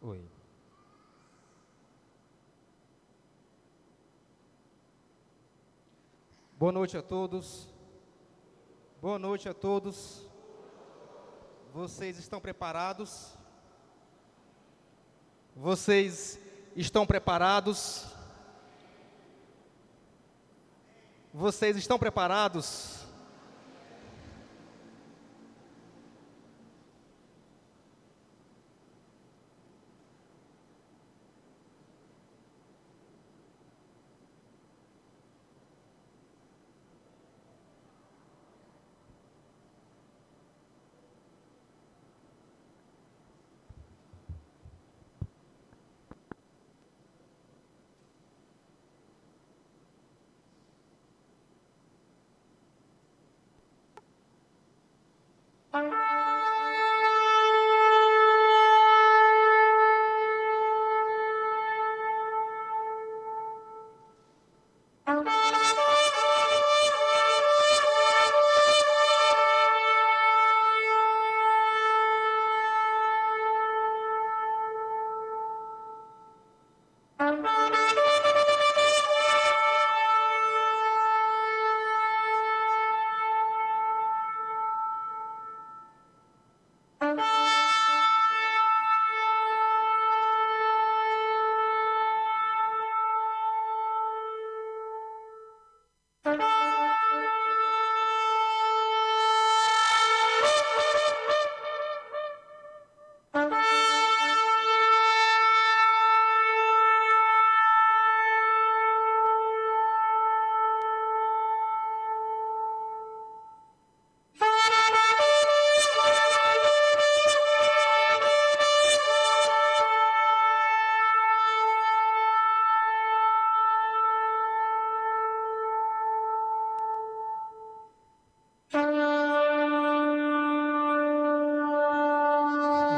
Oi. Boa noite a todos. Boa noite a todos. Vocês estão preparados? Vocês estão preparados? Vocês estão preparados?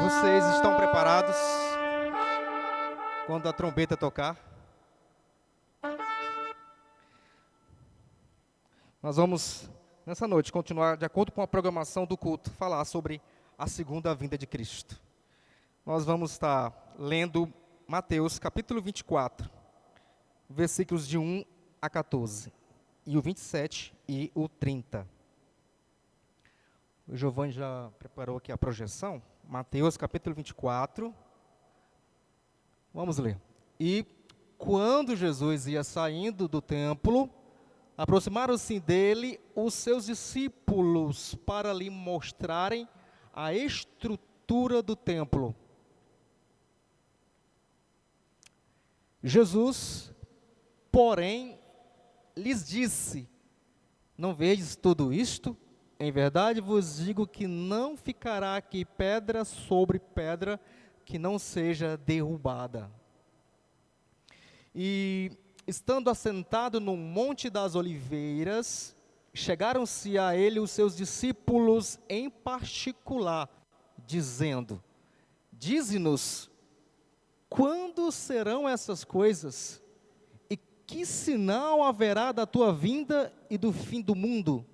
Vocês estão preparados quando a trombeta tocar? Nós vamos, nessa noite, continuar de acordo com a programação do culto, falar sobre a segunda vinda de Cristo. Nós vamos estar lendo Mateus capítulo 24, versículos de 1 a 14, e o 27 e o 30. O Giovanni já preparou aqui a projeção. Mateus capítulo 24, vamos ler. E quando Jesus ia saindo do templo, aproximaram-se dele os seus discípulos para lhe mostrarem a estrutura do templo. Jesus, porém, lhes disse: não vedes tudo isto? Em verdade vos digo que não ficará aqui pedra sobre pedra que não seja derrubada. E, estando assentado no Monte das Oliveiras, chegaram-se a ele os seus discípulos em particular, dizendo: dize-nos, quando serão essas coisas? E que sinal haverá da tua vinda e do fim do mundo?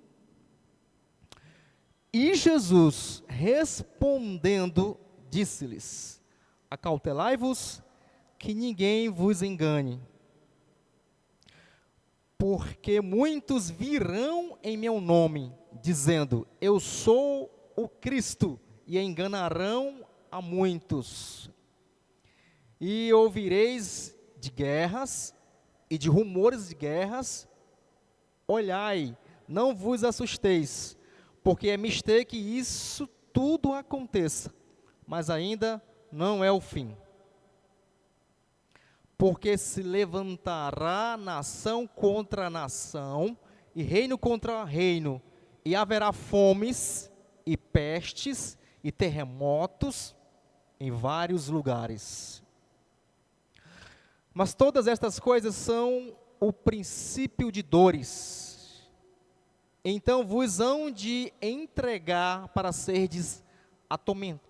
E Jesus, respondendo, disse-lhes: acautelai-vos, que ninguém vos engane. Porque muitos virão em meu nome, dizendo: eu sou o Cristo, e enganarão a muitos. E ouvireis de guerras e de rumores de guerras. Olhai, não vos assusteis, porque é mister que isso tudo aconteça, mas ainda não é o fim. Porque se levantará nação contra nação, e reino contra reino, e haverá fomes, e pestes, e terremotos em vários lugares. Mas todas estas coisas são o princípio de dores. Então vos hão de entregar para serdes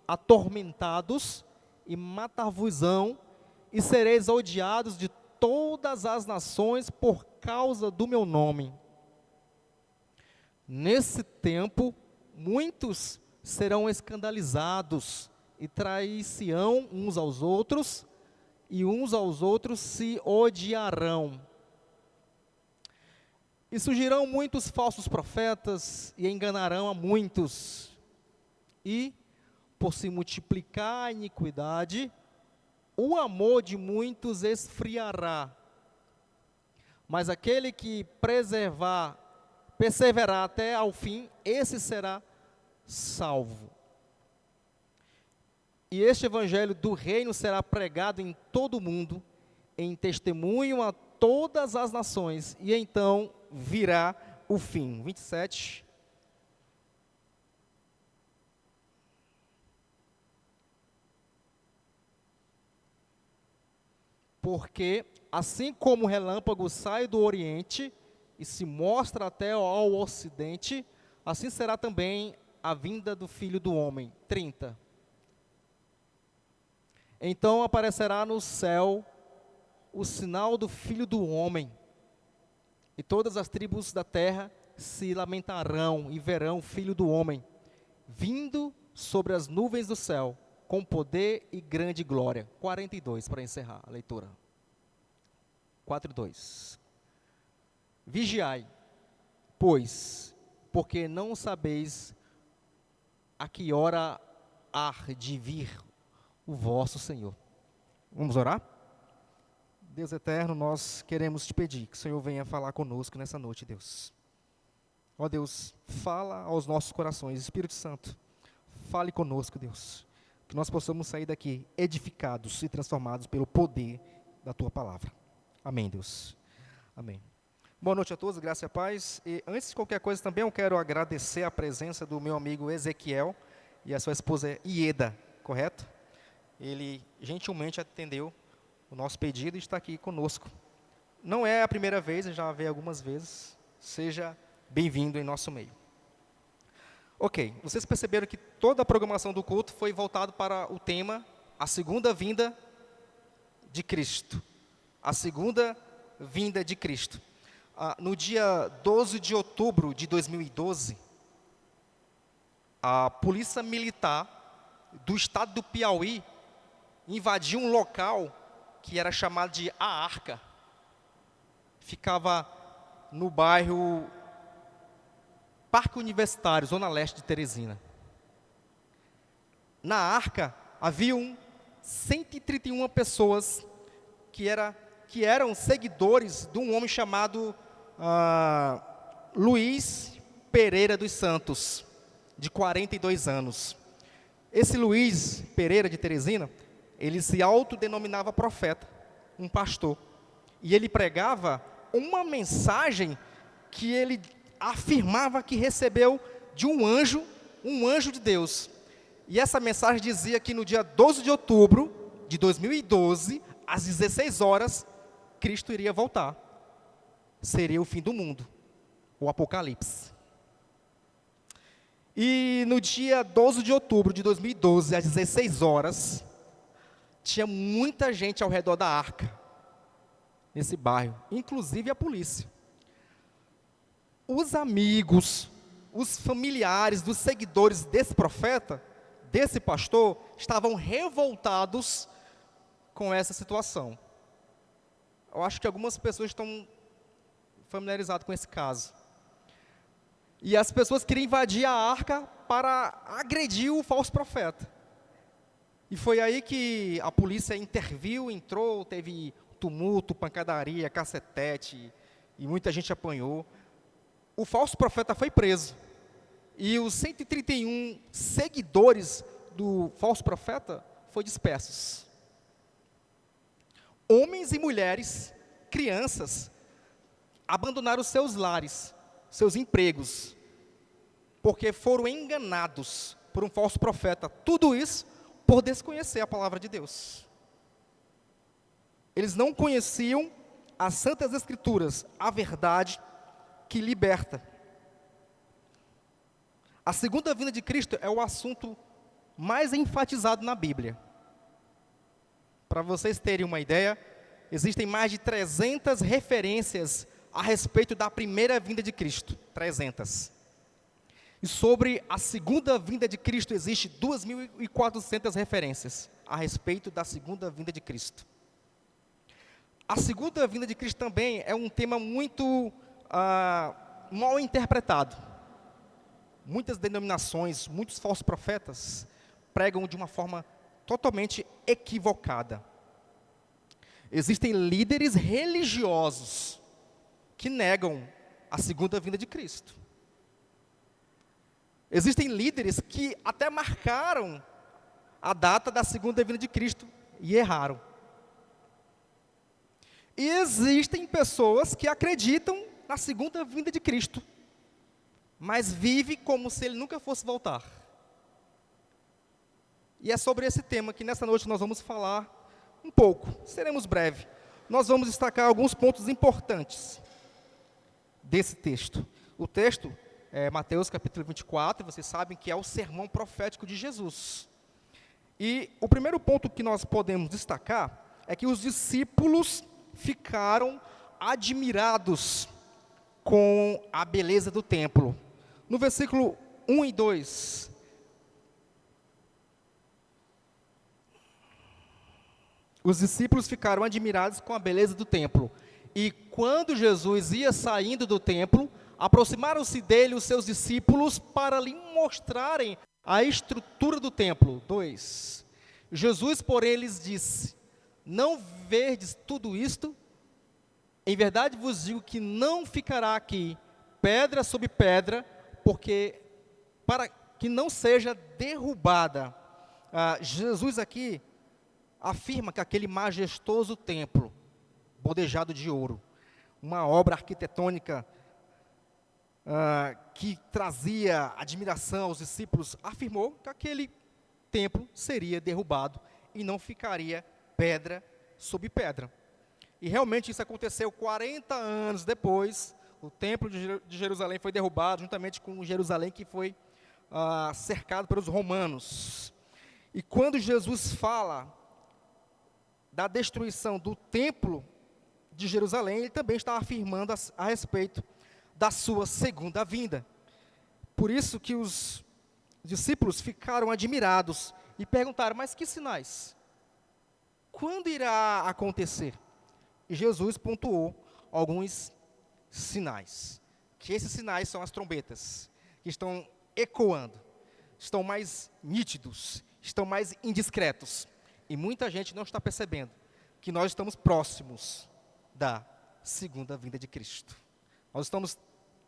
atormentados, e matar-vos-ão, e sereis odiados de todas as nações por causa do meu nome. Nesse tempo, muitos serão escandalizados e trair-se-ão uns aos outros, e uns aos outros se odiarão. E surgirão muitos falsos profetas, e enganarão a muitos. E, por se multiplicar a iniquidade, o amor de muitos esfriará. Mas aquele que perseverar até ao fim, esse será salvo. E este evangelho do reino será pregado em todo o mundo, em testemunho a todas as nações, e então virá o fim. 27. Porque, assim como o relâmpago sai do Oriente e se mostra até ao Ocidente, assim será também a vinda do Filho do Homem. 30. Então aparecerá no céu o sinal do Filho do Homem, e todas as tribos da terra se lamentarão e verão o Filho do Homem, vindo sobre as nuvens do céu, com poder e grande glória. 42, para encerrar a leitura. 4:2. Vigiai, pois, porque não sabeis a que hora há de vir o vosso Senhor. Vamos orar? Deus eterno, nós queremos te pedir que o Senhor venha falar conosco nessa noite, Deus. Ó Deus, fala aos nossos corações. Espírito Santo, fale conosco, Deus. Que nós possamos sair daqui edificados e transformados pelo poder da Tua palavra. Amém, Deus. Amém. Boa noite a todos, graça e paz. E antes de qualquer coisa também eu quero agradecer a presença do meu amigo Ezequiel e a sua esposa Ieda, correto? Ele gentilmente atendeu o nosso pedido e está aqui conosco. Não é a primeira vez, já veio algumas vezes. Seja bem-vindo em nosso meio. Ok, vocês perceberam que toda a programação do culto foi voltada para o tema a segunda vinda de Cristo. A segunda vinda de Cristo. No dia 12 de outubro de 2012, a Polícia Militar do estado do Piauí invadiu um local que era chamado de A Arca. Ficava no bairro Parque Universitário, Zona Leste de Teresina. Na Arca haviam 131 pessoas que eram seguidores de um homem chamado Luiz Pereira dos Santos, de 42 anos. Esse Luiz Pereira de Teresina, ele se autodenominava profeta, um pastor. E ele pregava uma mensagem que ele afirmava que recebeu de um anjo de Deus. E essa mensagem dizia que no dia 12 de outubro de 2012, às 16 horas, Cristo iria voltar. Seria o fim do mundo, o Apocalipse. E no dia 12 de outubro de 2012, às 16 horas, tinha muita gente ao redor da arca, nesse bairro, inclusive a polícia. Os amigos, os familiares dos seguidores desse profeta, desse pastor, estavam revoltados com essa situação. Eu acho que algumas pessoas estão familiarizadas com esse caso. E as pessoas queriam invadir a arca para agredir o falso profeta. E foi aí que a polícia interviu, entrou, teve tumulto, pancadaria, cacetete, e muita gente apanhou. O falso profeta foi preso. E os 131 seguidores do falso profeta foram dispersos. Homens e mulheres, crianças, abandonaram seus lares, seus empregos, porque foram enganados por um falso profeta. Tudo isso por desconhecer a palavra de Deus. Eles não conheciam as Santas Escrituras, a verdade que liberta. A segunda vinda de Cristo é o assunto mais enfatizado na Bíblia. Para vocês terem uma ideia, existem mais de 300 referências a respeito da primeira vinda de Cristo. 300. E sobre a segunda vinda de Cristo, existe 2.400 referências a respeito da segunda vinda de Cristo. A segunda vinda de Cristo também é um tema muito mal interpretado. Muitas denominações, muitos falsos profetas pregam de uma forma totalmente equivocada. Existem líderes religiosos que negam a segunda vinda de Cristo. Existem líderes que até marcaram a data da segunda vinda de Cristo e erraram. E existem pessoas que acreditam na segunda vinda de Cristo, mas vivem como se ele nunca fosse voltar. E é sobre esse tema que nessa noite nós vamos falar um pouco, seremos breves. Nós vamos destacar alguns pontos importantes desse texto. O texto é Mateus capítulo 24, vocês sabem que é o sermão profético de Jesus. E o primeiro ponto que nós podemos destacar é que os discípulos ficaram admirados com a beleza do templo. No versículo 1 e 2, os discípulos ficaram admirados com a beleza do templo. E quando Jesus ia saindo do templo, aproximaram-se dele os seus discípulos para lhe mostrarem a estrutura do templo. 2. Jesus, porém, lhes disse: não verdes tudo isto? Em verdade vos digo que não ficará aqui pedra sobre pedra, porque para que não seja derrubada. Jesus aqui afirma que aquele majestoso templo, bodejado de ouro, uma obra arquitetônica que trazia admiração aos discípulos, afirmou que aquele templo seria derrubado e não ficaria pedra sobre pedra. E realmente isso aconteceu 40 anos depois. O templo de Jerusalém foi derrubado, juntamente com Jerusalém que foi cercado pelos romanos. E quando Jesus fala da destruição do templo de Jerusalém, ele também está afirmando a respeito da sua segunda vinda. Por isso que os discípulos ficaram admirados e perguntaram: mas que sinais? Quando irá acontecer? E Jesus pontuou alguns sinais, que esses sinais são as trombetas, que estão ecoando, estão mais nítidos, estão mais indiscretos, e muita gente não está percebendo que nós estamos próximos da segunda vinda de Cristo. Nós estamos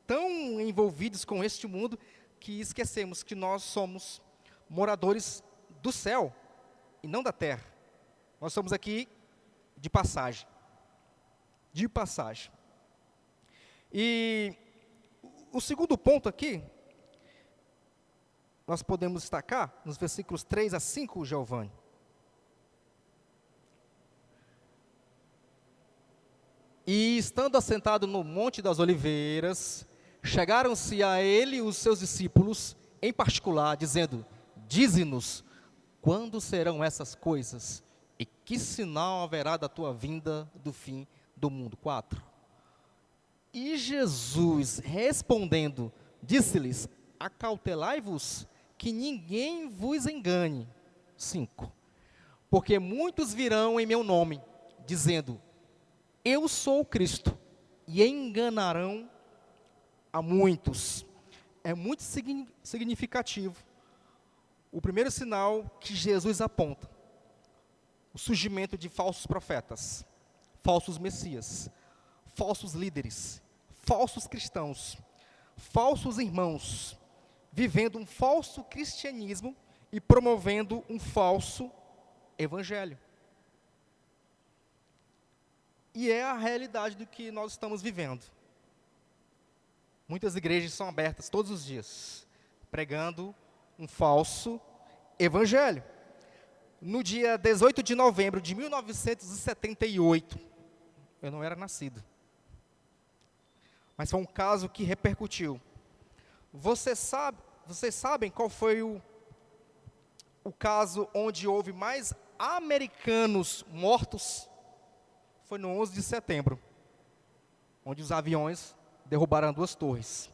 tão envolvidos com este mundo que esquecemos que nós somos moradores do céu e não da terra. Nós somos aqui de passagem. De passagem. E o segundo ponto aqui, nós podemos destacar nos versículos 3 a 5, Giovanni. E estando assentado no Monte das Oliveiras, chegaram-se a ele os seus discípulos, em particular, dizendo: dize-nos, quando serão essas coisas? E que sinal haverá da tua vinda do fim do mundo? 4. E Jesus, respondendo, disse-lhes: acautelai-vos, que ninguém vos engane. 5. Porque muitos virão em meu nome, dizendo: eu sou o Cristo, e enganarão a muitos. É muito significativo o primeiro sinal que Jesus aponta: o surgimento de falsos profetas, falsos messias, falsos líderes, falsos cristãos, falsos irmãos, vivendo um falso cristianismo e promovendo um falso evangelho. E é a realidade do que nós estamos vivendo. Muitas igrejas são abertas todos os dias, pregando um falso evangelho. No dia 18 de novembro de 1978, eu não era nascido, mas foi um caso que repercutiu. Vocês sabem qual foi o caso onde houve mais americanos mortos? Foi no 11 de setembro, onde os aviões derrubaram 2 torres.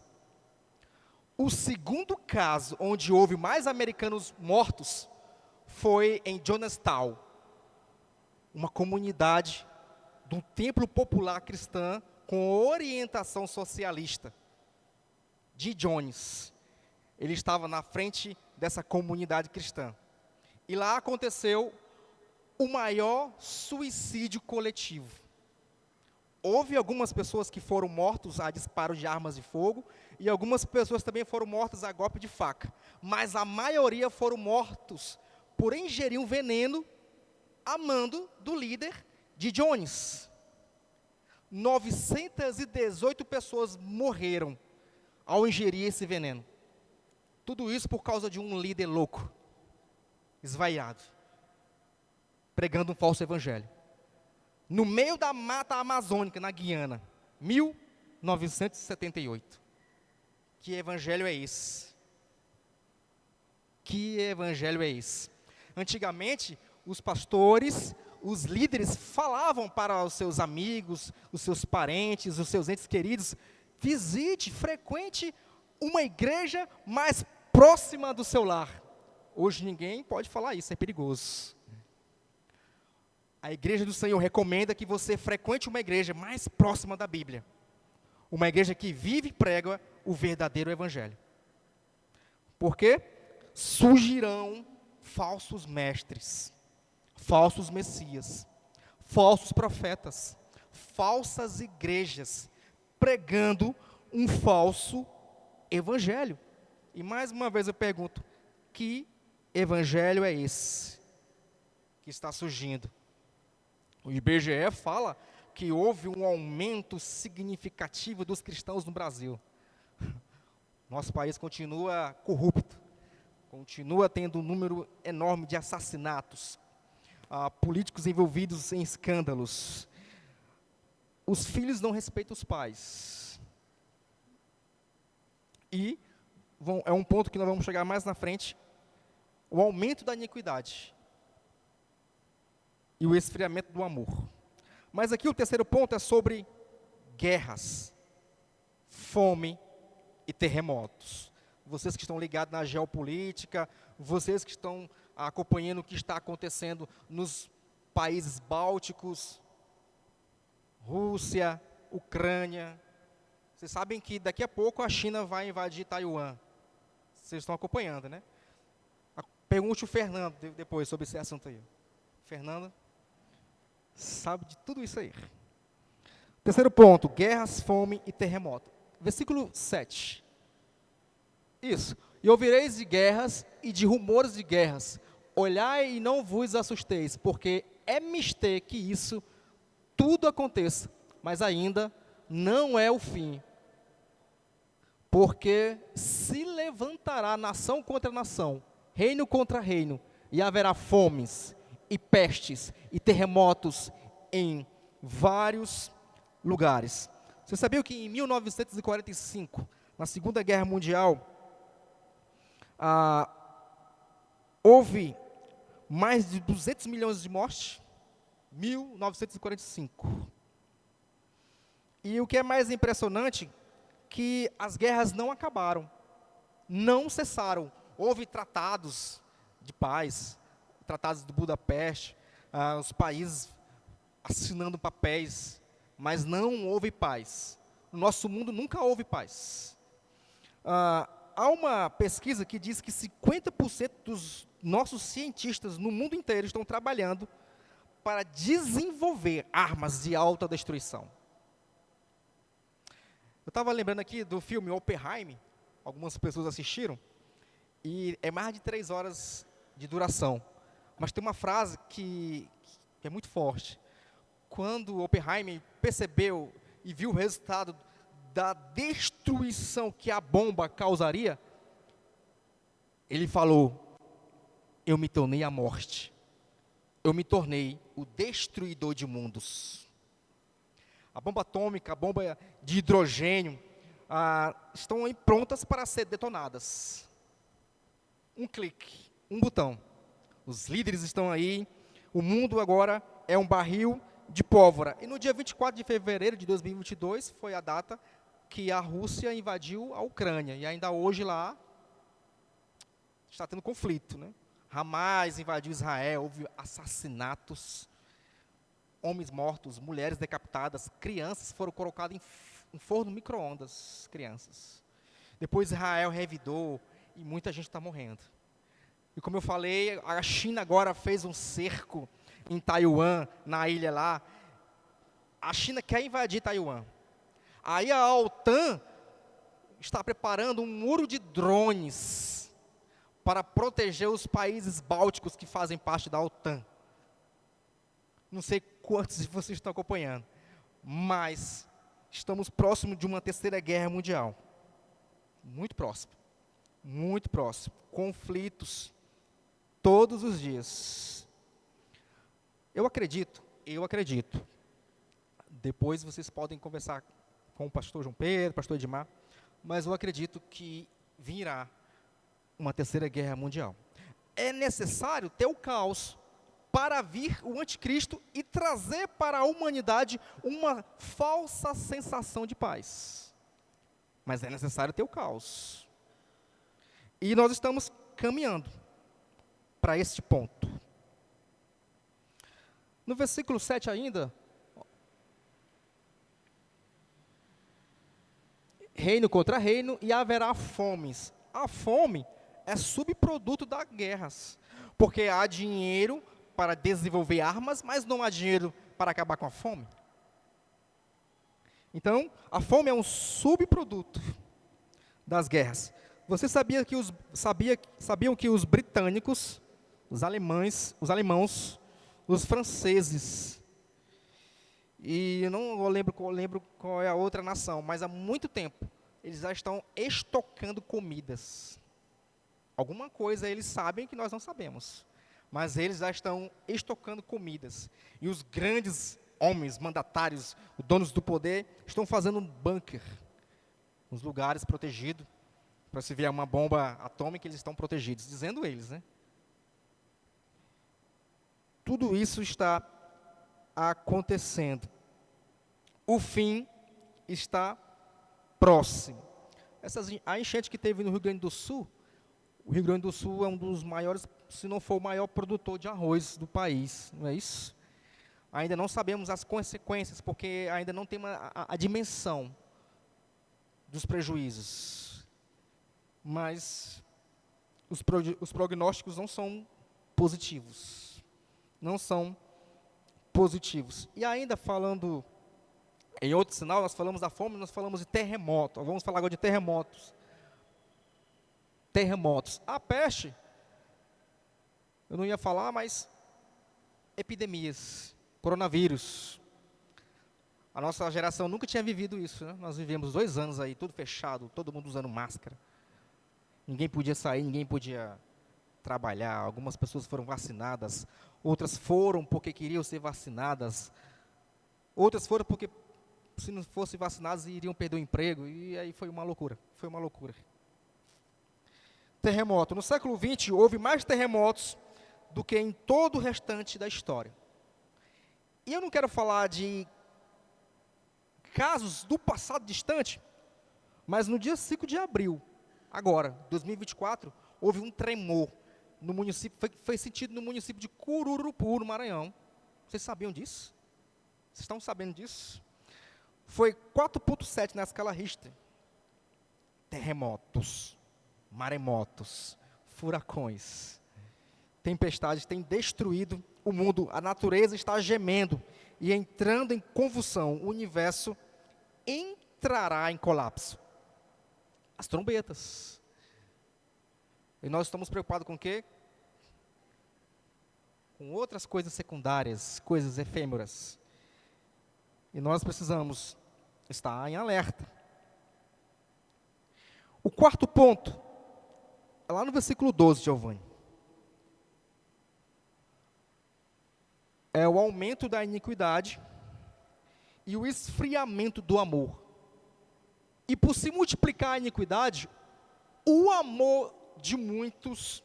O segundo caso onde houve mais americanos mortos foi em Jonestown, uma comunidade de um templo popular cristã com orientação socialista, de Jones. Ele estava na frente dessa comunidade cristã. E lá aconteceu o maior suicídio coletivo. Houve algumas pessoas que foram mortas a disparos de armas de fogo, e algumas pessoas também foram mortas a golpe de faca. Mas a maioria foram mortos por ingerir um veneno a mando do líder de Jones. 918 pessoas morreram ao ingerir esse veneno. Tudo isso por causa de um líder louco, esvaiado, pregando um falso evangelho. No meio da mata amazônica, na Guiana, 1978. Que evangelho é esse? Que evangelho é esse? Antigamente, os pastores, os líderes falavam para os seus amigos, os seus parentes, os seus entes queridos: visite, frequente uma igreja mais próxima do seu lar. Hoje ninguém pode falar isso, é perigoso. A igreja do Senhor recomenda que você frequente uma igreja mais próxima da Bíblia. Uma igreja que vive e prega o verdadeiro evangelho. Porque surgirão falsos mestres, falsos messias, falsos profetas, falsas igrejas, pregando um falso evangelho. E mais uma vez eu pergunto, que evangelho é esse que está surgindo? O IBGE fala que houve um aumento significativo dos cristãos no Brasil. Nosso país continua corrupto, continua tendo um número enorme de assassinatos, políticos envolvidos em escândalos. Os filhos não respeitam os pais. E é um ponto que nós vamos chegar mais na frente, o aumento da iniquidade e o esfriamento do amor. Mas aqui o terceiro ponto é sobre guerras, fome e terremotos. Vocês que estão ligados na geopolítica, vocês que estão acompanhando o que está acontecendo nos países bálticos, Rússia, Ucrânia. Vocês sabem que daqui a pouco a China vai invadir Taiwan. Vocês estão acompanhando, né? Pergunte o Fernando depois sobre esse assunto aí. Fernando sabe de tudo isso aí. Terceiro ponto, guerras, fome e terremoto. Versículo 7. Isso. E ouvireis de guerras e de rumores de guerras. Olhai e não vos assusteis, porque é mister que isso tudo aconteça, mas ainda não é o fim. Porque se levantará nação contra nação, reino contra reino, e haverá fomes, e pestes, e terremotos em vários lugares. Você sabia que em 1945, na Segunda Guerra Mundial, houve mais de 200 milhões de mortes? 1945. E o que é mais impressionante, que as guerras não acabaram, não cessaram. Houve tratados de paz, tratados de Budapeste, os países assinando papéis, mas não houve paz. No nosso mundo nunca houve paz. Há uma pesquisa que diz que 50% dos nossos cientistas no mundo inteiro estão trabalhando para desenvolver armas de alta destruição. Eu estava lembrando aqui do filme Oppenheimer, algumas pessoas assistiram, e é mais de 3 horas de duração. Mas tem uma frase que é muito forte. Quando Oppenheimer percebeu e viu o resultado da destruição que a bomba causaria, ele falou: eu me tornei a morte. Eu me tornei o destruidor de mundos. A bomba atômica, a bomba de hidrogênio, estão aí prontas para ser detonadas. Um clique, um botão. Os líderes estão aí, o mundo agora é um barril de pólvora. E no dia 24 de fevereiro de 2022, foi a data, que a Rússia invadiu a Ucrânia, e ainda hoje lá está tendo conflito, né? Hamas invadiu Israel, houve assassinatos, homens mortos, mulheres decapitadas, crianças foram colocadas em forno micro-ondas, crianças. Depois Israel revidou e muita gente está morrendo. E como eu falei, a China agora fez um cerco em Taiwan, na ilha lá. A China quer invadir Taiwan. Aí a OTAN está preparando um muro de drones para proteger os países bálticos que fazem parte da OTAN. Não sei quantos de vocês estão acompanhando, mas estamos próximos de uma terceira guerra mundial. Muito próximo. Muito próximo. Conflitos todos os dias. Eu acredito. Depois vocês podem conversar com o pastor João Pedro, pastor Edmar, mas eu acredito que virá uma terceira guerra mundial. É necessário ter o caos para vir o anticristo e trazer para a humanidade uma falsa sensação de paz. Mas é necessário ter o caos. E nós estamos caminhando para este ponto. No versículo 7 ainda, reino contra reino e haverá fomes. A fome é subproduto das guerras, porque há dinheiro para desenvolver armas, mas não há dinheiro para acabar com a fome. Então, a fome é um subproduto das guerras. Você sabiam que os britânicos, os alemãos, os franceses, e eu não lembro qual é a outra nação, mas há muito tempo eles já estão estocando comidas. Alguma coisa eles sabem que nós não sabemos, mas eles já estão estocando comidas. E os grandes homens, mandatários, os donos do poder, estão fazendo um bunker, uns lugares protegidos, para se vier uma bomba atômica, eles estão protegidos, dizendo eles, né? Tudo isso está acontecendo. O fim está próximo. A enchente que teve no Rio Grande do Sul, o Rio Grande do Sul é um dos maiores, se não for o maior produtor de arroz do país, não é isso? Ainda não sabemos as consequências, porque ainda não tem a dimensão dos prejuízos. Mas os prognósticos não são positivos. Não são positivos. E ainda falando em outro sinal, nós falamos da fome, nós falamos de terremoto. Vamos falar agora de terremotos. Terremotos. A peste, eu não ia falar, mas epidemias, coronavírus. A nossa geração nunca tinha vivido isso, né? Nós vivemos 2 anos aí, tudo fechado, todo mundo usando máscara. Ninguém podia sair, ninguém podia trabalhar. Algumas pessoas foram vacinadas, outras foram porque queriam ser vacinadas, outras foram porque, se não fossem vacinadas, iriam perder o emprego, e aí foi uma loucura, Terremoto. No século XX, houve mais terremotos do que em todo o restante da história. E eu não quero falar de casos do passado distante, mas no dia 5 de abril, agora, 2024, houve um tremor no município, foi sentido no município de Cururupu, no Maranhão. Vocês sabiam disso? Vocês estão sabendo disso? Foi 4,7 na escala Richter. Terremotos, maremotos, furacões, tempestades têm destruído o mundo. A natureza está gemendo e entrando em convulsão. O universo entrará em colapso. As trombetas. E nós estamos preocupados com o quê? Com outras coisas secundárias, coisas efêmeras. E nós precisamos estar em alerta. O quarto ponto, é lá no versículo 12, Giovanni. É o aumento da iniquidade e o esfriamento do amor. E por se multiplicar a iniquidade, o amor de muitos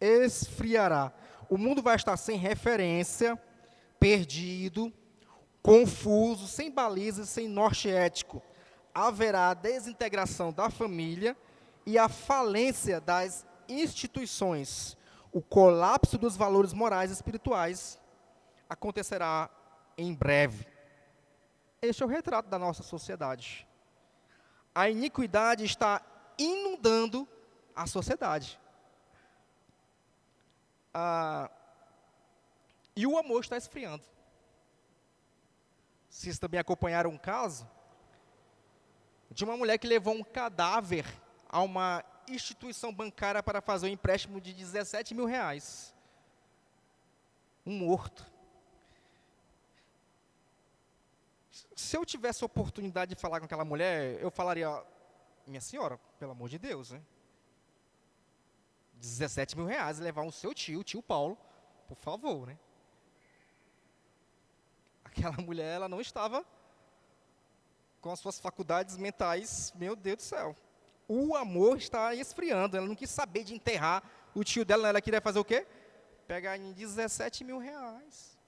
esfriará. O mundo vai estar sem referência, perdido, confuso, sem balizas, sem norte ético. haverá a desintegração da família e a falência das instituições. O colapso dos valores morais e espirituais acontecerá em breve. Este é o retrato da nossa sociedade. A iniquidade está inundando a sociedade. E o amor está esfriando. Vocês também acompanharam um caso de uma mulher que levou um cadáver a uma instituição bancária para fazer um empréstimo de 17 mil reais. Um morto. Se eu tivesse a oportunidade de falar com aquela mulher, eu falaria, minha senhora, pelo amor de Deus, né? 17 mil reais, levar o seu tio Paulo, por favor, né? Aquela mulher, ela não estava com as suas faculdades mentais, meu Deus do céu. O amor está esfriando, ela não quis saber de enterrar o tio dela, ela queria fazer o quê? Pegar em 17 mil reais.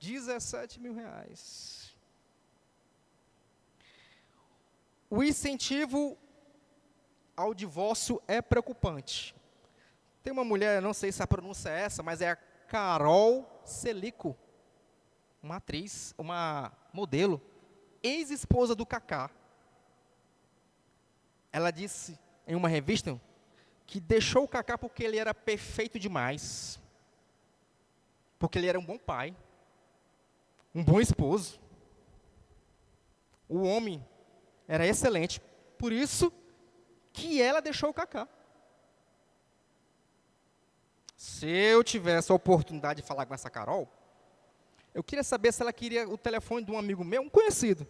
17 mil reais. O incentivo ao divórcio é preocupante. Tem uma mulher, não sei se a pronúncia é essa, mas é a Carol Celico, uma atriz, uma modelo, ex-esposa do Kaká. Ela disse em uma revista que deixou o Kaká porque ele era perfeito demais, porque ele era um bom pai, um bom esposo. O homem era excelente, por isso que ela deixou o Kaká. Se eu tivesse a oportunidade de falar com essa Carol, eu queria saber se ela queria o telefone de um amigo meu, um conhecido,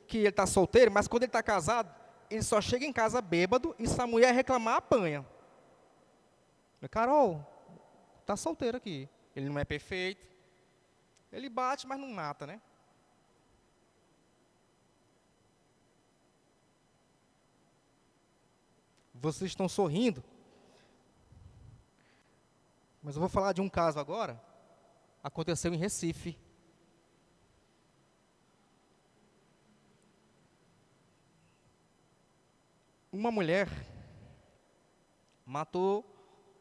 que ele está solteiro, mas quando ele está casado, ele só chega em casa bêbado e se a mulher reclamar, apanha. Carol, está solteiro aqui. Ele não é perfeito. Ele bate, mas não mata, né? Vocês estão sorrindo. Mas eu vou falar de um caso agora. Aconteceu em Recife. Uma mulher matou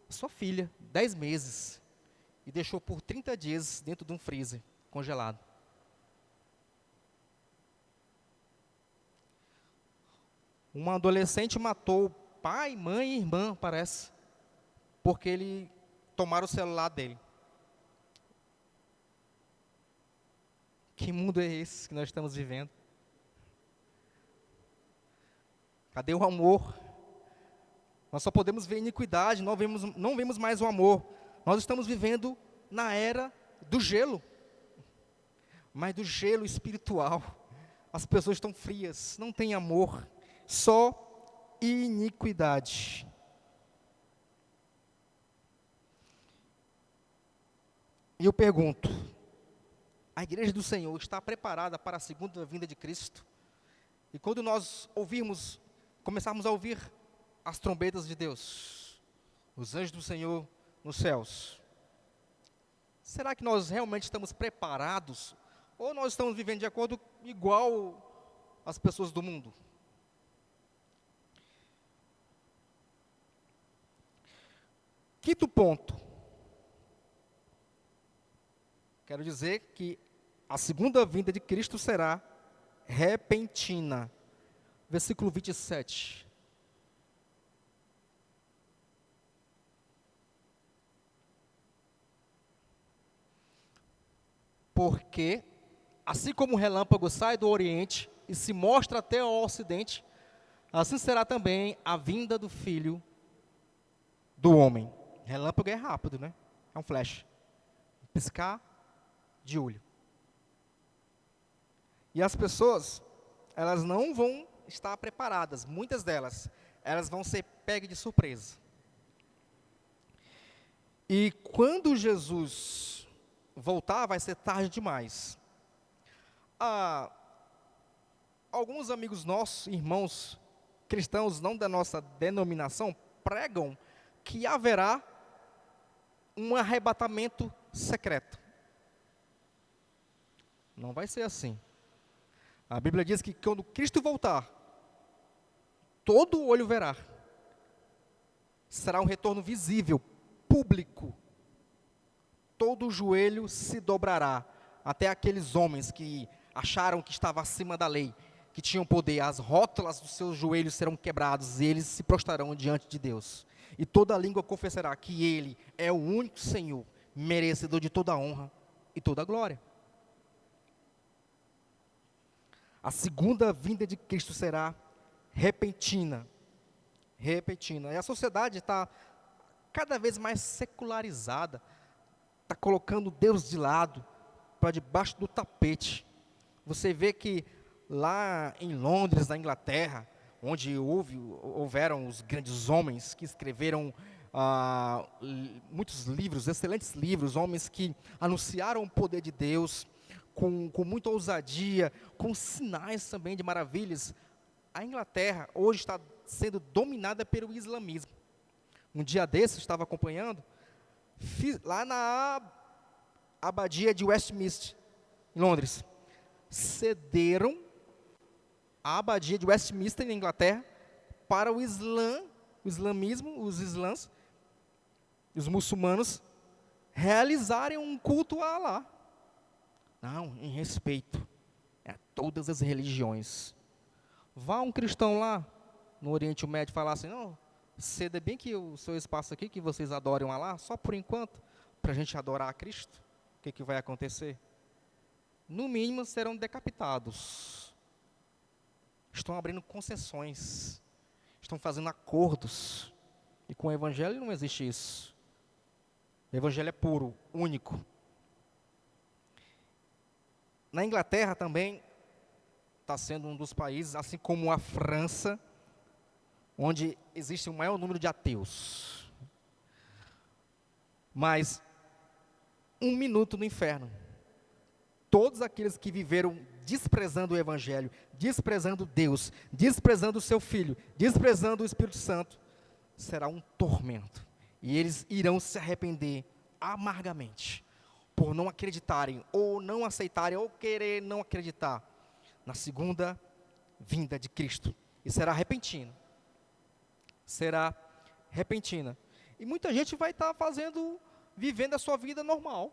sua filha, 10 meses, e deixou por 30 dias dentro de um freezer, congelado. Uma adolescente matou pai, mãe e irmã, parece, porque ele tomaram o celular dele. Que mundo é esse que nós estamos vivendo? Cadê o amor? Nós só podemos ver iniquidade, não vemos mais o amor. Nós estamos vivendo na era do gelo, mas do gelo espiritual. As pessoas estão frias, não têm amor, só iniquidade. E eu pergunto, a igreja do Senhor está preparada para a segunda vinda de Cristo? E quando nós começarmos a ouvir as trombetas de Deus, os anjos do Senhor nos céus, será que nós realmente estamos preparados? Ou nós estamos vivendo de acordo igual as pessoas do mundo? Quinto ponto. Quero dizer que a segunda vinda de Cristo será repentina. Versículo 27. Porque, assim como o relâmpago sai do Oriente e se mostra até o Ocidente, assim será também a vinda do Filho do Homem. Relâmpago é rápido, né? É um flash. Piscar de olho. E as pessoas, elas não vão estar preparadas, muitas delas, elas vão ser pegas de surpresa. E quando Jesus voltar, vai ser tarde demais. Alguns amigos nossos, irmãos cristãos, não da nossa denominação, pregam que haverá um arrebatamento secreto. Não vai ser assim. A Bíblia diz que quando Cristo voltar, todo olho verá. Será um retorno visível, público. Todo joelho se dobrará, até aqueles homens que acharam que estavam acima da lei, que tinham poder, as rótulas dos seus joelhos serão quebrados e eles se prostrarão diante de Deus. E toda língua confessará que Ele é o único Senhor, merecedor de toda a honra e toda a glória. A segunda vinda de Cristo será repentina. Repentina. E a sociedade está cada vez mais secularizada, está colocando Deus de lado, para debaixo do tapete. Você vê que lá em Londres, na Inglaterra, onde houveram os grandes homens que escreveram muitos livros, excelentes livros, homens que anunciaram o poder de Deus com muita ousadia, com sinais também de maravilhas. A Inglaterra hoje está sendo dominada pelo islamismo. Um dia desses, estava acompanhando, lá na abadia de Westminster, em Londres, cederam a abadia de Westminster, na Inglaterra, para o islamismo, os muçulmanos, realizarem um culto a Alá. Não, em respeito a todas as religiões. Vá um cristão lá, no Oriente Médio, falar assim, não, ceda bem que o seu espaço aqui, que vocês adorem Alá, só por enquanto, para a gente adorar a Cristo. O que vai acontecer? No mínimo, serão decapitados. Estão abrindo concessões, estão fazendo acordos. E com o Evangelho não existe isso. O Evangelho é puro, único. Na Inglaterra também está sendo um dos países, assim como a França, onde existe o maior número de ateus. Mas, 1 minuto no inferno. Todos aqueles que viveram desprezando o Evangelho, desprezando Deus, desprezando o seu Filho, desprezando o Espírito Santo, será um tormento. E eles irão se arrepender amargamente, por não acreditarem, ou não aceitarem, ou querer não acreditar na segunda vinda de Cristo. E será repentina. Será repentina. E muita gente vai estar vivendo a sua vida normal,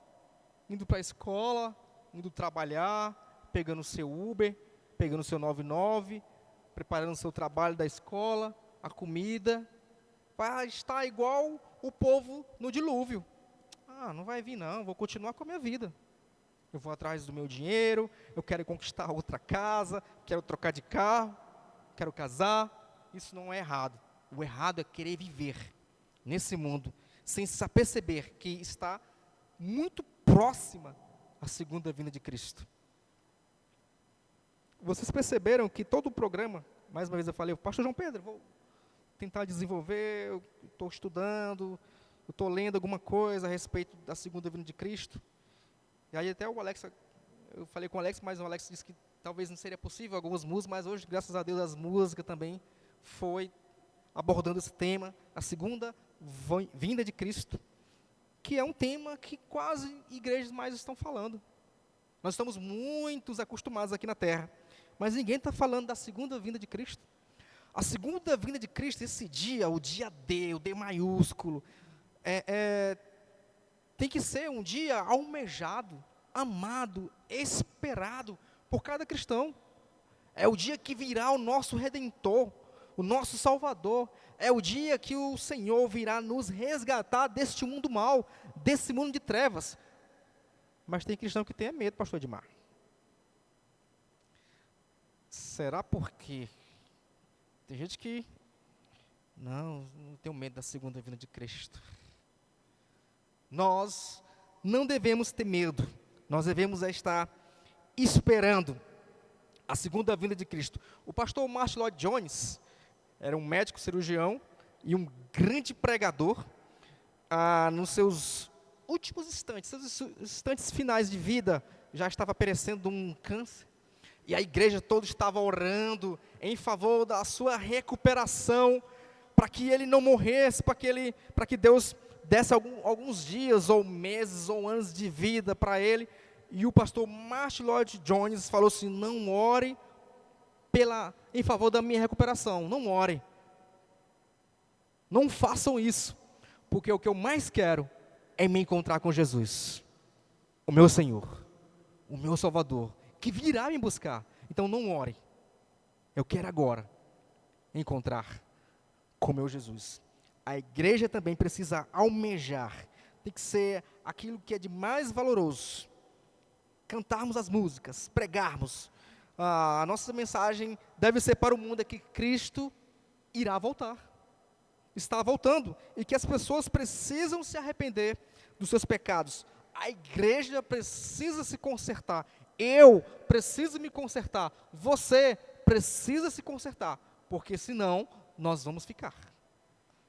indo para a escola, indo trabalhar, pegando o seu Uber, pegando o seu 99, preparando o seu trabalho da escola, a comida, vai estar igual o povo no dilúvio. Não vai vir não, vou continuar com a minha vida. Eu vou atrás do meu dinheiro, eu quero conquistar outra casa, quero trocar de carro, quero casar. Isso não é errado. O errado é querer viver nesse mundo, sem se perceber que está muito próxima a segunda vinda de Cristo. Vocês perceberam que todo o programa, mais uma vez eu falei, pastor João Pedro, vou tentar desenvolver, eu estou estudando, eu estou lendo alguma coisa a respeito da segunda vinda de Cristo. E aí até o Alex, eu falei com o Alex, mas o Alex disse que talvez não seria possível algumas músicas, mas hoje, graças a Deus, as músicas também foi abordando esse tema, a segunda vinda de Cristo, que é um tema que quase igrejas mais estão falando. Nós estamos muito acostumados aqui na Terra, mas ninguém está falando da segunda vinda de Cristo. A segunda vinda de Cristo, esse dia, o dia D, o D maiúsculo, tem que ser um dia almejado, amado, esperado por cada cristão. É o dia que virá o nosso Redentor, o nosso Salvador. É o dia que o Senhor virá nos resgatar deste mundo mau, desse mundo de trevas. Mas tem cristão que tem medo, pastor Edmar. Será porque tem gente que não tenho medo da segunda vinda de Cristo. Nós não devemos ter medo. Nós devemos estar esperando a segunda vinda de Cristo. O pastor Martin Lloyd Jones era um médico cirurgião e um grande pregador. Nos seus últimos instantes, seus instantes finais de vida, já estava perecendo de um câncer. E a igreja toda estava orando em favor da sua recuperação, para que ele não morresse, para que Deus desse alguns dias, ou meses, ou anos de vida para ele. E o pastor Martin Lloyd Jones falou assim: não ore em favor da minha recuperação. Não orem. Não façam isso, porque o que eu mais quero é me encontrar com Jesus, o meu Senhor, o meu Salvador, que virá me buscar. Então não orem. Eu quero agora encontrar com o meu Jesus. A igreja também precisa almejar, tem que ser aquilo que é de mais valoroso. Cantarmos as músicas, pregarmos. A nossa mensagem deve ser para o mundo é que Cristo irá voltar. Está voltando. E que as pessoas precisam se arrepender dos seus pecados. A igreja precisa se consertar. Eu preciso me consertar. Você precisa se consertar. Porque senão, nós vamos ficar.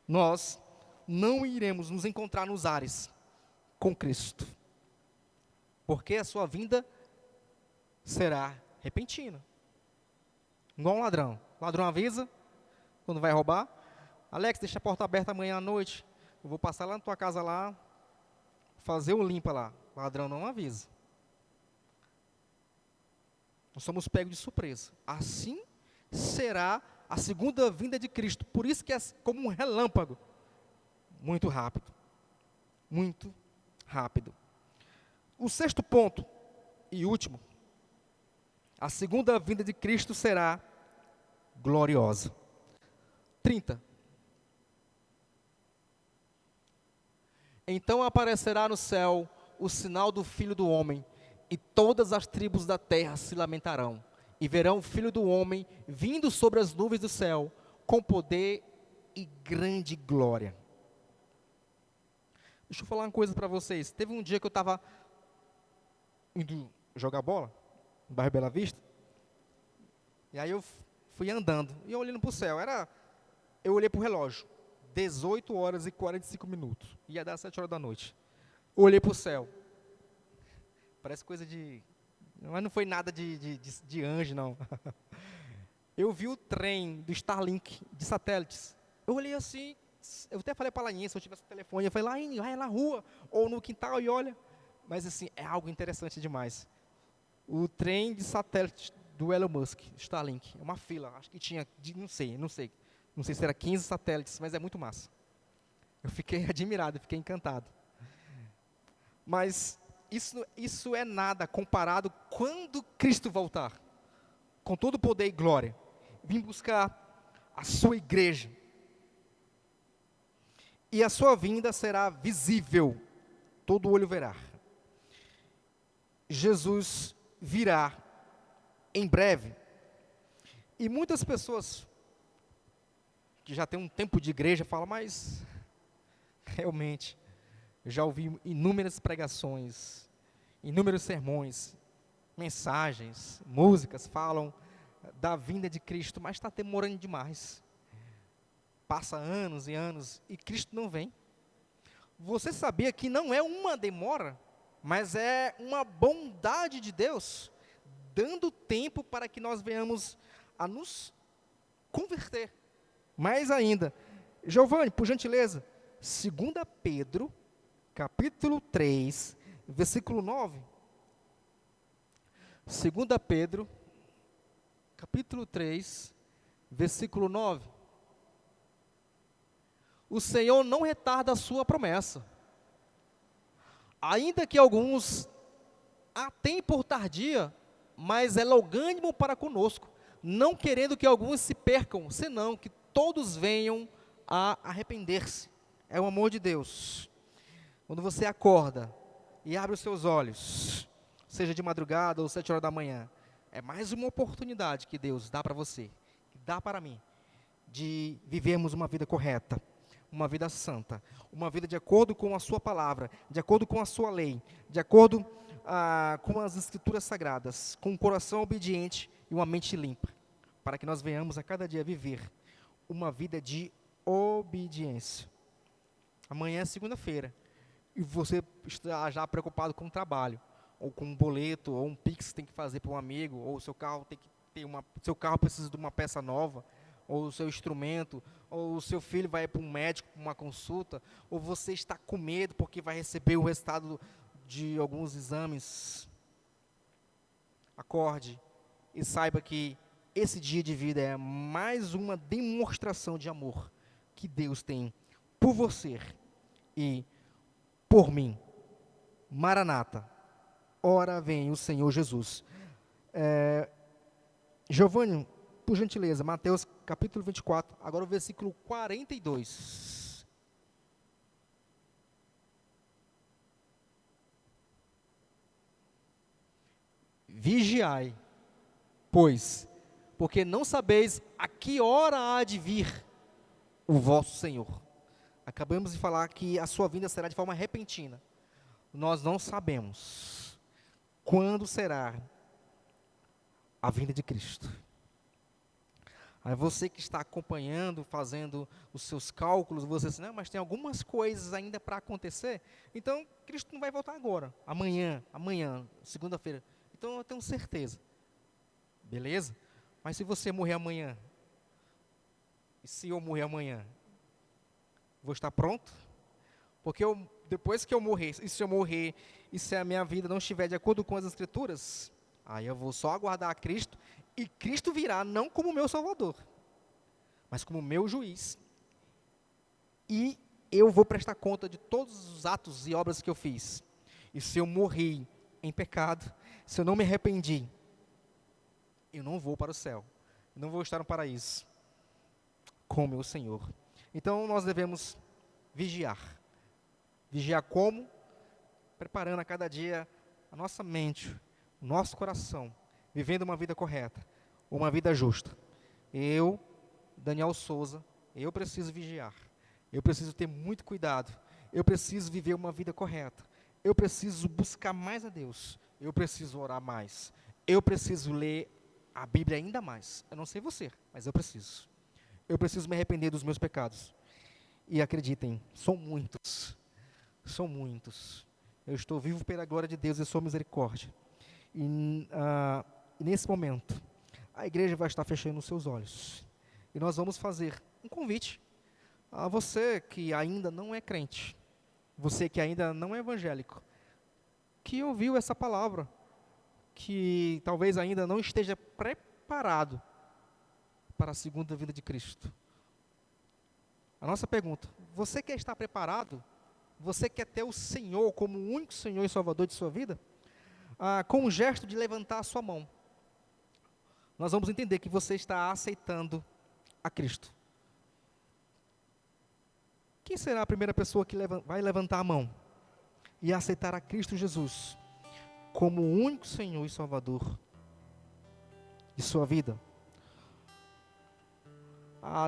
Nós não iremos nos encontrar nos ares com Cristo. Porque a sua vinda será repentina. Igual um ladrão. O ladrão avisa quando vai roubar. Alex, deixa a porta aberta amanhã à noite. Eu vou passar lá na tua casa lá, fazer o limpa lá. O ladrão não avisa. Nós somos pegos de surpresa. Assim será a segunda vinda de Cristo. Por isso que é como um relâmpago. Muito rápido. Muito rápido. O sexto ponto e último. A segunda vinda de Cristo será gloriosa. 30. Então aparecerá no céu o sinal do Filho do Homem, e todas as tribos da terra se lamentarão, e verão o Filho do Homem vindo sobre as nuvens do céu, com poder e grande glória. Deixa eu falar uma coisa para vocês. Teve um dia que eu estava indo jogar bola, no bairro Bela Vista, e aí eu fui andando, e eu olhando para o céu, eu olhei para o relógio, 18 horas e 45 minutos, ia dar 7 horas da noite. Eu olhei para o céu, parece coisa de, mas não foi nada de anjo, não. Eu vi o trem do Starlink, de satélites, eu olhei assim, eu até falei para a Lainha, se eu tivesse o telefone, eu falei, Lainha, vai na rua, ou no quintal e olha, mas assim, é algo interessante demais. O trem de satélite do Elon Musk, Starlink, é uma fila, acho que tinha, não sei se era 15 satélites, mas é muito massa. Eu fiquei admirado, fiquei encantado. Mas isso é nada comparado quando Cristo voltar, com todo poder e glória, vir buscar a sua igreja. E a sua vinda será visível, todo olho verá. Jesus virá em breve. E muitas pessoas que já têm um tempo de igreja falam, mas realmente, eu já ouvi inúmeras pregações, inúmeros sermões, mensagens, músicas falam da vinda de Cristo, mas está demorando demais. Passa anos e anos e Cristo não vem. Você sabia que não é uma demora, mas é uma bondade de Deus, dando tempo para que nós venhamos a nos converter. Mais ainda, Giovanni, por gentileza, 2 Pedro, capítulo 3, versículo 9. 2 Pedro, capítulo 3, versículo 9. O Senhor não retarda a sua promessa, ainda que alguns a têm por tardia, mas é longânimo para conosco, não querendo que alguns se percam, senão que todos venham a arrepender-se. É o amor de Deus. Quando você acorda e abre os seus olhos, seja de madrugada ou 7 horas da manhã, é mais uma oportunidade que Deus dá para você, que dá para mim, de vivermos uma vida correta, uma vida santa, uma vida de acordo com a sua palavra, de acordo com a sua lei, de acordo com as escrituras sagradas, com um coração obediente e uma mente limpa, para que nós venhamos a cada dia viver uma vida de obediência. Amanhã é segunda-feira, e você está já preocupado com o trabalho, ou com um boleto, ou um Pix que tem que fazer para um amigo, ou o seu carro tem que ter seu carro precisa de uma peça nova, ou o seu instrumento, ou o seu filho vai para um médico, para uma consulta, ou você está com medo porque vai receber o resultado de alguns exames. Acorde e saiba que esse dia de vida é mais uma demonstração de amor que Deus tem por você e por mim. Maranata, ora vem o Senhor Jesus. Giovanni, por gentileza, Mateus capítulo 24, agora o versículo 42. Vigiai, pois, porque não sabeis a que hora há de vir o vosso Senhor. Acabamos de falar que a sua vinda será de forma repentina. Nós não sabemos quando será a vinda de Cristo. Aí você que está acompanhando, fazendo os seus cálculos, você diz, não, mas tem algumas coisas ainda para acontecer, então Cristo não vai voltar agora, amanhã, segunda-feira. Então eu tenho certeza. Beleza? Mas se você morrer amanhã, e se eu morrer amanhã, vou estar pronto? Porque depois que eu morrer, e se eu morrer, e se a minha vida não estiver de acordo com as Escrituras, aí eu vou só aguardar a Cristo, e Cristo virá não como meu Salvador, mas como meu juiz. E eu vou prestar conta de todos os atos e obras que eu fiz. E se eu morri em pecado, se eu não me arrependi, eu não vou para o céu, eu não vou estar no paraíso com o meu Senhor. Então nós devemos vigiar. Vigiar como? Preparando a cada dia a nossa mente, o nosso coração, vivendo uma vida correta, uma vida justa. Eu, Daniel Souza, eu preciso vigiar. Eu preciso ter muito cuidado. Eu preciso viver uma vida correta. Eu preciso buscar mais a Deus. Eu preciso orar mais. Eu preciso ler a Bíblia ainda mais. Eu não sei você, mas eu preciso. Eu preciso me arrepender dos meus pecados. E acreditem, são muitos. São muitos. Eu estou vivo pela glória de Deus e sua misericórdia. E nesse momento, a igreja vai estar fechando os seus olhos. E nós vamos fazer um convite a você que ainda não é crente, você que ainda não é evangélico, que ouviu essa palavra, que talvez ainda não esteja preparado para a segunda vinda de Cristo. A nossa pergunta, você quer estar preparado? Você quer ter o Senhor como o único Senhor e Salvador de sua vida? Com um gesto de levantar a sua mão, nós vamos entender que você está aceitando a Cristo. Quem será a primeira pessoa que vai levantar a mão e aceitar a Cristo Jesus como o único Senhor e Salvador de sua vida?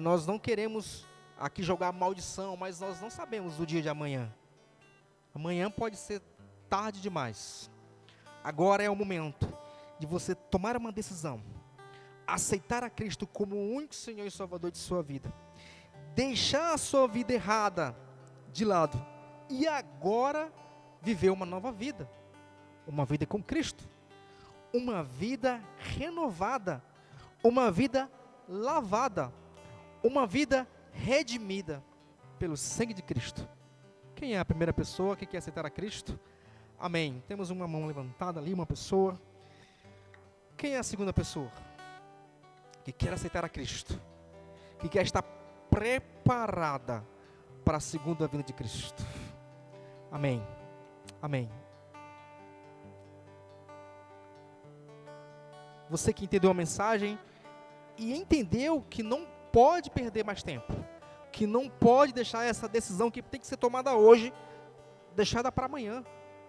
Nós não queremos aqui jogar maldição, mas nós não sabemos o dia de amanhã. Amanhã pode ser tarde demais. Agora é o momento de você tomar uma decisão, aceitar a Cristo como o único Senhor e Salvador de sua vida, deixar a sua vida errada de lado e agora viver uma nova vida, uma vida com Cristo, uma vida renovada, uma vida lavada, uma vida redimida pelo sangue de Cristo. Quem é a primeira pessoa que quer aceitar a Cristo? Amém. Temos uma mão levantada ali, uma pessoa. Quem é a segunda pessoa que quer aceitar a Cristo, que quer estar preparada para a segunda vinda de Cristo? Amém. Amém. Você que entendeu a mensagem e entendeu que não pode perder mais tempo, que não pode deixar essa decisão que tem que ser tomada hoje, deixada para amanhã,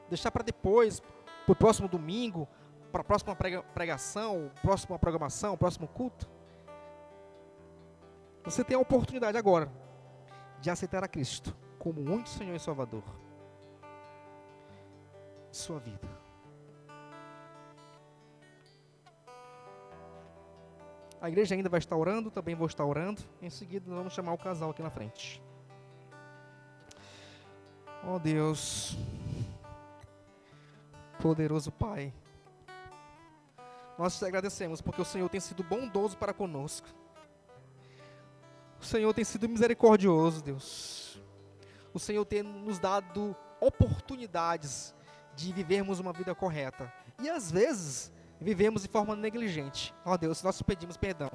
deixar para depois, para o próximo domingo, para a próxima pregação, próxima programação, próximo culto. Você tem a oportunidade agora de aceitar a Cristo como o único Senhor e Salvador de sua vida. A igreja ainda vai estar orando, também vou estar orando. Em seguida, nós vamos chamar o casal aqui na frente. Oh Deus, poderoso Pai, nós te agradecemos porque o Senhor tem sido bondoso para conosco. O Senhor tem sido misericordioso, Deus. O Senhor tem nos dado oportunidades de vivermos uma vida correta. E às vezes, vivemos de forma negligente. Ó Deus, nós te pedimos perdão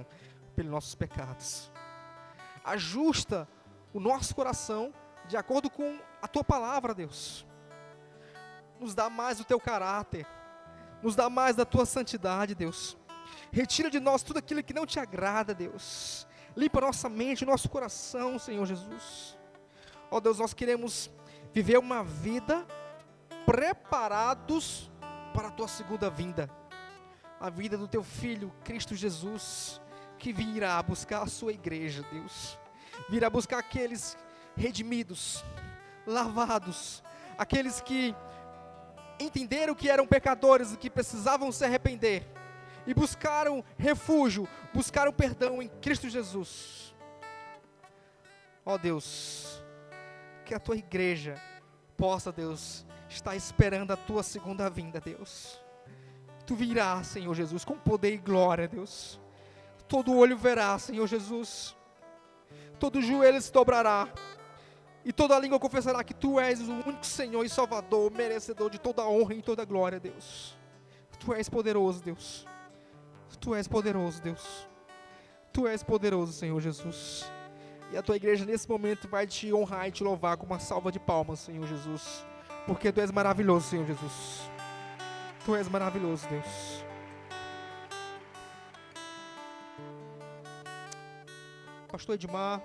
pelos nossos pecados. Ajusta o nosso coração de acordo com a tua palavra, Deus. Nos dá mais do teu caráter, nos dá mais da tua santidade, Deus. Retira de nós tudo aquilo que não te agrada, Deus. Limpa nossa mente, nosso coração, Senhor Jesus. Ó Deus, nós queremos viver uma vida preparados para a tua segunda vinda. A vida do teu Filho, Cristo Jesus, que virá buscar a sua igreja, Deus. Virá buscar aqueles redimidos, lavados, aqueles que entenderam que eram pecadores e que precisavam se arrepender, e buscaram refúgio, buscaram perdão em Cristo Jesus. Ó Deus, que a tua igreja possa, Deus, estar esperando a tua segunda vinda, Deus. Tu virás, Senhor Jesus, com poder e glória, Deus. Todo olho verá, Senhor Jesus. Todo joelho se dobrará. E toda língua confessará que Tu és o único Senhor e Salvador, merecedor de toda a honra e toda a glória, Deus. Tu és poderoso, Deus. Tu és poderoso, Deus. Tu és poderoso, Senhor Jesus. E a Tua igreja nesse momento vai Te honrar e Te louvar com uma salva de palmas, Senhor Jesus. Porque Tu és maravilhoso, Senhor Jesus. Tu és maravilhoso, Deus. Pastor Edmar.